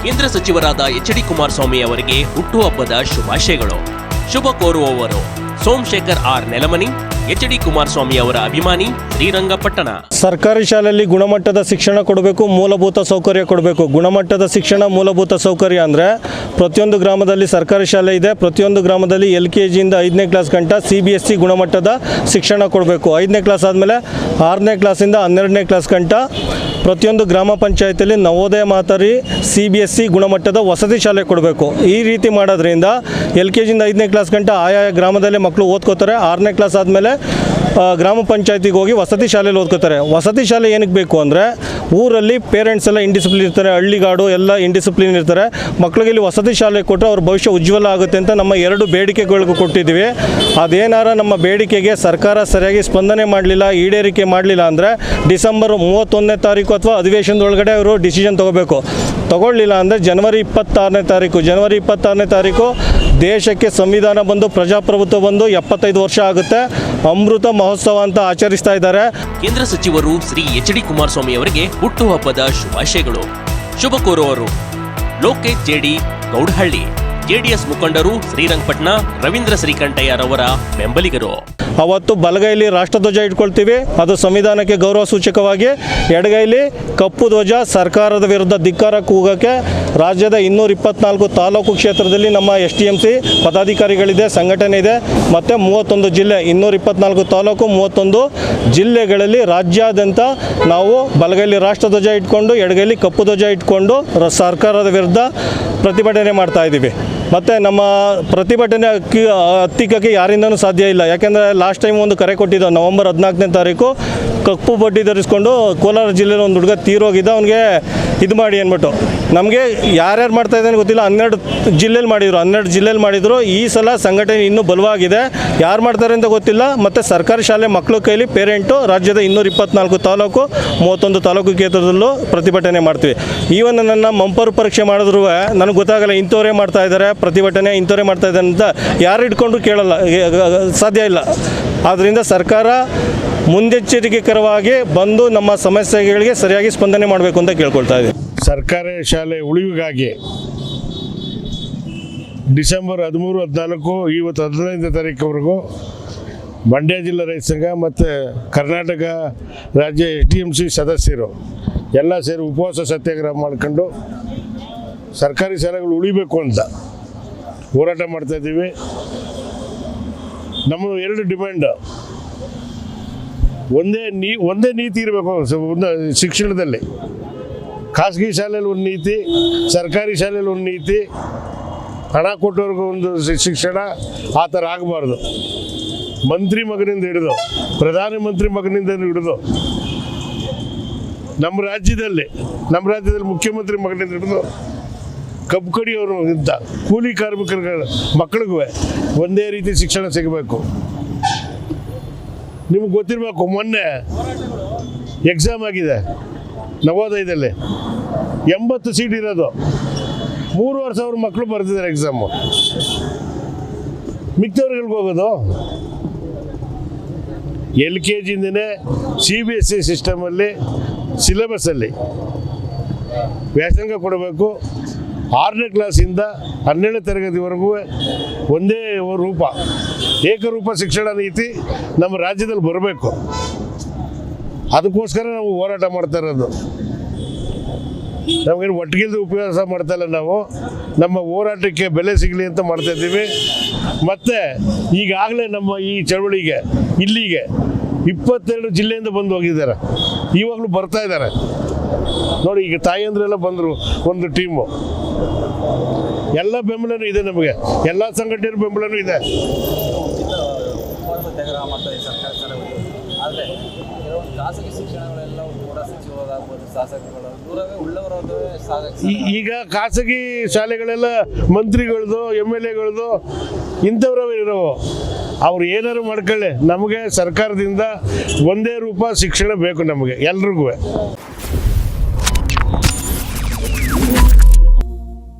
ಕೇಂದ್ರ ಸಚಿವರಾದ ಎಚ್.ಡಿ. ಕುಮಾರಸ್ವಾಮಿ ಅವರಿಗೆ ಹುಟ್ಟುಹಬ್ಬದ ಶುಭಾಶಯಗಳು. ಶುಭ ಕೋರುವವರು ಸೋಮಶೇಖರ್ ಆರ್ ನೆಲಮನಿ, ಎಚ್.ಡಿ. ಕುಮಾರಸ್ವಾಮಿ ಅವರ ಅಭಿಮಾನಿ, ಶ್ರೀರಂಗಪಟ್ಟಣ. ಸರ್ಕಾರಿ ಶಾಲೆಯಲ್ಲಿ ಗುಣಮಟ್ಟದ ಶಿಕ್ಷಣ ಕೊಡಬೇಕು, ಮೂಲಭೂತ ಸೌಕರ್ಯ ಕೊಡಬೇಕು. ಗುಣಮಟ್ಟದ ಶಿಕ್ಷಣ, ಮೂಲಭೂತ ಸೌಕರ್ಯ ಅಂದರೆ ಪ್ರತಿಯೊಂದು ಗ್ರಾಮದಲ್ಲಿ ಸರ್ಕಾರಿ ಶಾಲೆ ಇದೆ. ಪ್ರತಿಯೊಂದು ಗ್ರಾಮದಲ್ಲಿ LKGಯಿಂದ 5ನೇ ಕ್ಲಾಸ್ ಗಂಟ CBSE ಗುಣಮಟ್ಟದ ಶಿಕ್ಷಣ ಕೊಡಬೇಕು. 5ನೇ ಕ್ಲಾಸ್ ಆದಮೇಲೆ 6ನೇ ಕ್ಲಾಸಿಂದ 12ನೇ ಕ್ಲಾಸ್ ಗಂಟ ಪ್ರತಿಯೊಂದು ಗ್ರಾಮ ಪಂಚಾಯತಿಯಲ್ಲಿ ನವೋದಯ ಮಾದರಿ CBSE ಗುಣಮಟ್ಟದ ವಸತಿ ಶಾಲೆ ಕೊಡಬೇಕು. ಈ ರೀತಿ ಮಾಡೋದ್ರಿಂದ LKGಯಿಂದ 5ನೇ ಕ್ಲಾಸ್ ಗಂಟ ಆಯಾ ಗ್ರಾಮದಲ್ಲೇ ಮಕ್ಕಳು ಓದ್ಕೋತಾರೆ. 6ನೇ ಕ್ಲಾಸ್ ಆದಮೇಲೆ ಗ್ರಾಮ ಪಂಚಾಯತಿಗೆ ಹೋಗಿ ವಸತಿ ಶಾಲೆಯಲ್ಲಿ ಓದ್ಕೋತಾರೆ. ವಸತಿ ಶಾಲೆ ಏನಕ್ಕೆ ಬೇಕು ಅಂದರೆ ಊರಲ್ಲಿ ಪೇರೆಂಟ್ಸ್ ಎಲ್ಲ ಇಂಡಿಸಿಪ್ಲಿನ್ ಇರ್ತಾರೆ, ಹಳ್ಳಿಗಾಡು ಎಲ್ಲ ಇಂಡಿಸಿಪ್ಲಿನ್ ಇರ್ತಾರೆ. ಮಕ್ಕಳಿಗೆ ಇಲ್ಲಿ ವಸತಿ ಶಾಲೆ ಕೊಟ್ಟರೆ ಅವ್ರ ಭವಿಷ್ಯ ಉಜ್ವಲ ಆಗುತ್ತೆ ಅಂತ ನಮ್ಮ 2 ಬೇಡಿಕೆಗಳಿಗೂ ಕೊಟ್ಟಿದ್ದೀವಿ. ಅದೇನಾರ ನಮ್ಮ ಬೇಡಿಕೆಗೆ ಸರ್ಕಾರ ಸರಿಯಾಗಿ ಸ್ಪಂದನೆ ಮಾಡಲಿಲ್ಲ, ಈಡೇರಿಕೆ ಮಾಡಲಿಲ್ಲ ಅಂದರೆ ಡಿಸೆಂಬರ್ 31ನೇ ತಾರೀಕು ಅಥವಾ ಅಧಿವೇಶನದೊಳಗಡೆ ಅವರು ಡಿಸಿಷನ್ ತೊಗೋಬೇಕು. ತಗೊಳ್ಳಿಲ್ಲ ಅಂದರೆ ಜನವರಿ 26ನೇ ತಾರೀಕು ದೇಶಕ್ಕೆ ಸಂವಿಧಾನ ಬಂದು ಪ್ರಜಾಪ್ರಭುತ್ವ ಬಂದು 75 ವರ್ಷ ಆಗುತ್ತೆ. ಅಮೃತ ಮಹೋತ್ಸವ ಅಂತ ಆಚರಿಸ್ತಾ ಇದ್ದಾರೆ. ಕೇಂದ್ರ ಸಚಿವರು ಶ್ರೀ ಎಚ್.ಡಿ. ಕುಮಾರಸ್ವಾಮಿ ಅವರಿಗೆ ಹುಟ್ಟುಹಬ್ಬದ ಶುಭಾಶಯಗಳು. ಶುಭ ಕೋರುವವರು ಲೋಕೇಶ್ ಜೆಡಿ ಗೌಡಹಳ್ಳಿ, JDS ಮುಖಂಡರು, ಶ್ರೀರಂಗಪಟ್ಟಣ, ರವೀಂದ್ರ ಶ್ರೀಕಂಠಯ್ಯರವರ ಬೆಂಬಲಿಗರು. ಅವತ್ತು ಬಲಗೈಲಿ ರಾಷ್ಟ್ರಧ್ವಜ ಇಟ್ಕೊಳ್ತೀವಿ, ಅದು ಸಂವಿಧಾನಕ್ಕೆ ಗೌರವ ಸೂಚಕವಾಗಿ. ಎಡಗೈಲಿ ಕಪ್ಪು ಧ್ವಜ, ಸರ್ಕಾರದ ವಿರುದ್ಧ ಧಿಕ್ಕಾರ ಕೂಗಕ್ಕೆ ರಾಜ್ಯದ 224 ತಾಲೂಕು ಕ್ಷೇತ್ರದಲ್ಲಿ ನಮ್ಮ STMC ಪದಾಧಿಕಾರಿಗಳಿದೆ, ಸಂಘಟನೆ ಇದೆ. ಮತ್ತು 31 ಜಿಲ್ಲೆ, 224 ತಾಲೂಕು 31 ಜಿಲ್ಲೆಗಳಲ್ಲಿ ರಾಜ್ಯಾದ್ಯಂತ ನಾವು ಬಲಗೈಲಿ ರಾಷ್ಟ್ರಧ್ವಜ ಇಟ್ಕೊಂಡು ಎಡಗೈಲಿ ಕಪ್ಪು ಧ್ವಜ ಇಟ್ಕೊಂಡು ಸರ್ಕಾರದ ವಿರುದ್ಧ ಪ್ರತಿಭಟನೆ ಮಾಡ್ತಾ ಇದ್ದೀವಿ. ಮತ್ತು ನಮ್ಮ ಪ್ರತಿಭಟನೆ ಹತ್ತಿಕ್ಕಕ್ಕೆ ಯಾರಿಂದನೂ ಸಾಧ್ಯ ಇಲ್ಲ. ಯಾಕೆಂದರೆ ಲಾಸ್ಟ್ ಟೈಮ್ ಒಂದು ಕರೆ ಕೊಟ್ಟಿದ್ದು ನವೆಂಬರ್ 14ನೇ ತಾರೀಕು ಕಪ್ಪು ಬಡ್ಡಿ ಧರಿಸ್ಕೊಂಡು ಕೋಲಾರ ಜಿಲ್ಲೆಯಲ್ಲಿ ಒಂದು ಹುಡುಗ ತೀರೋಗಿದ್ದ. ಅವನಿಗೆ ಇದು ಮಾಡಿ ಅಂದ್ಬಿಟ್ಟು ನಮಗೆ ಯಾರ್ಯಾರು ಮಾಡ್ತಾ ಇದ್ದಾನೆ ಗೊತ್ತಿಲ್ಲ. 12 ಜಿಲ್ಲೆಯಲ್ಲಿ ಮಾಡಿದರು. ಈ ಸಲ ಸಂಘಟನೆ ಇನ್ನೂ ಬಲವಾಗಿದೆ. ಯಾರು ಮಾಡ್ತಾರೆ ಅಂತ ಗೊತ್ತಿಲ್ಲ. ಮತ್ತು ಸರ್ಕಾರಿ ಶಾಲೆ ಮಕ್ಕಳ ಕೈಲಿ ಪೇರೆಂಟು ರಾಜ್ಯದ 224 ತಾಲೂಕು 31 ತಾಲೂಕು ಕ್ಷೇತ್ರದಲ್ಲೂ ಪ್ರತಿಭಟನೆ ಮಾಡ್ತೀವಿ. ಈವನ್ ನನ್ನ ಮಂಪರು ಪರೀಕ್ಷೆ ಮಾಡಿದ್ರು ನನಗೆ ಗೊತ್ತಾಗಲ್ಲ, ಇಂಥವರೇ ಮಾಡ್ತಾ ಇದ್ದಾರೆ ಪ್ರತಿಭಟನೆ, ಇಂಥವರೇ ಮಾಡ್ತಾ ಇದ್ದಾರೆ ಅಂತ ಯಾರು ಇಟ್ಕೊಂಡ್ರು ಕೇಳಲ್ಲ, ಸಾಧ್ಯ ಇಲ್ಲ. ಆದ್ದರಿಂದ ಸರ್ಕಾರ ಮುನ್ನೆಚ್ಚರಿಕೆಕರವಾಗಿ ಬಂದು ನಮ್ಮ ಸಮಸ್ಯೆಗಳಿಗೆ ಸರಿಯಾಗಿ ಸ್ಪಂದನೆ ಮಾಡಬೇಕು ಅಂತ ಕೇಳ್ಕೊಳ್ತಾ ಇದ್ದೀವಿ. ಸರ್ಕಾರಿ ಶಾಲೆ ಉಳಿವಿಗಾಗಿ ಡಿಸೆಂಬರ್ 13, 14 ಇವತ್ತು 15ನೇ ತಾರೀಕುವರೆಗೂ ಮಂಡ್ಯ ಜಿಲ್ಲಾ ರೈತ ಸಂಘ ಮತ್ತು ಕರ್ನಾಟಕ ರಾಜ್ಯ STMC ಸದಸ್ಯರು ಎಲ್ಲ ಸೇರಿ ಉಪವಾಸ ಸತ್ಯಾಗ್ರಹ ಮಾಡ್ಕೊಂಡು ಸರ್ಕಾರಿ ಶಾಲೆಗಳು ಉಳಿಬೇಕು ಅಂತ ಹೋರಾಟ ಮಾಡ್ತಾಯಿದ್ದೀವಿ. ನಮ್ಮ 2 ಡಿಮ್ಯಾಂಡ್, ಒಂದೇ ನೀತಿ ಇರಬೇಕು ಶಿಕ್ಷಣದಲ್ಲಿ. ಖಾಸಗಿ ಶಾಲೆಯಲ್ಲಿ ಒಂದು ನೀತಿ, ಸರ್ಕಾರಿ ಶಾಲೆಯಲ್ಲಿ ಒಂದು ನೀತಿ, ಹಣ ಕೊಟ್ಟವ್ರಿಗೂ ಒಂದು ಶಿಕ್ಷಣ, ಆ ಥರ ಆಗಬಾರ್ದು. ಮಂತ್ರಿ ಮಗನಿಂದ ಹಿಡಿದು ಪ್ರಧಾನಮಂತ್ರಿ ಮಗನಿಂದ ಹಿಡಿದು ನಮ್ಮ ರಾಜ್ಯದಲ್ಲಿ ಮುಖ್ಯಮಂತ್ರಿ ಮಗನಿಂದ ಹಿಡಿದು ಕಬ್ಬು ಕಡಿಯೋರು ಇಂಥ ಕೂಲಿ ಕಾರ್ಮಿಕರ ಮಕ್ಕಳಿಗೂ ಒಂದೇ ರೀತಿ ಶಿಕ್ಷಣ ಸಿಗಬೇಕು. ನಿಮ್ಗೆ ಗೊತ್ತಿರಬೇಕು, ಮೊನ್ನೆ ಎಕ್ಸಾಮ್ ಆಗಿದೆ ನವೋದಯದಲ್ಲಿ, 80 ಸೀಟ್ ಇರೋದು, 3,500 ಮಕ್ಕಳು ಬರ್ತಿದ್ದಾರೆ ಎಕ್ಸಾಮು. ಮಿಕ್ತವ್ರಿಗೆ ಹೋಗೋದು LKGಯಿಂದನೇ CBSE ಸಿಸ್ಟಮಲ್ಲಿ ಸಿಲೆಬಸ್ಸಲ್ಲಿ ವ್ಯಾಸಂಗ ಕೊಡಬೇಕು. 6ನೇ ಕ್ಲಾಸಿಂದ 12ನೇ ತರಗತಿವರೆಗೂ ಒಂದೇ ರೂಪ, ಏಕರೂಪ ಶಿಕ್ಷಣ ನೀತಿ ನಮ್ಮ ರಾಜ್ಯದಲ್ಲಿ ಬರಬೇಕು. ಅದಕ್ಕೋಸ್ಕರ ನಾವು ಹೋರಾಟ ಮಾಡ್ತಾ ಇರೋದು. ನಮಗೇನು ಒಟ್ಟಿಗಿಲ್ದ ಉಪವಾಸ ಮಾಡ್ತಾ ಇಲ್ಲ. ನಾವು ನಮ್ಮ ಹೋರಾಟಕ್ಕೆ ಬೆಲೆ ಸಿಗಲಿ ಅಂತ ಮಾಡ್ತಾಯಿದ್ದೀವಿ. ಮತ್ತು ಈಗಾಗಲೇ ನಮ್ಮ ಈ ಚಳವಳಿಗೆ ಇಲ್ಲಿಗೆ 22 ಜಿಲ್ಲೆಯಿಂದ ಬಂದು ಹೋಗಿದ್ದಾರೆ, ಇವಾಗಲೂ ಬರ್ತಾ ಇದ್ದಾರೆ ನೋಡಿ. ಈಗ ತಾಯಂದ್ರೆಲ್ಲ ಬಂದರು, ಒಂದು ಟೀಮು. ಎಲ್ಲ ಬೆಂಬಲನೂ ಇದೆ ನಮಗೆ, ಎಲ್ಲ ಸಂಘಟನೆ ಬೆಂಬಲನೂ ಇದೆ. ಈಗ ಖಾಸಗಿ ಶಾಲೆಗಳೆಲ್ಲ ಮಂತ್ರಿಗಳದು, MLAಗಳದು ಇಂಥವ್ರವೇ ಇರೋ. ಅವ್ರು ಏನಾದ್ರು ಮಾಡ್ಕೊಳ್ಳಿ, ನಮಗೆ ಸರ್ಕಾರದಿಂದ ಒಂದೇ ರೂಪ ಶಿಕ್ಷಣ ಬೇಕು ನಮಗೆ ಎಲ್ರಿಗೂ.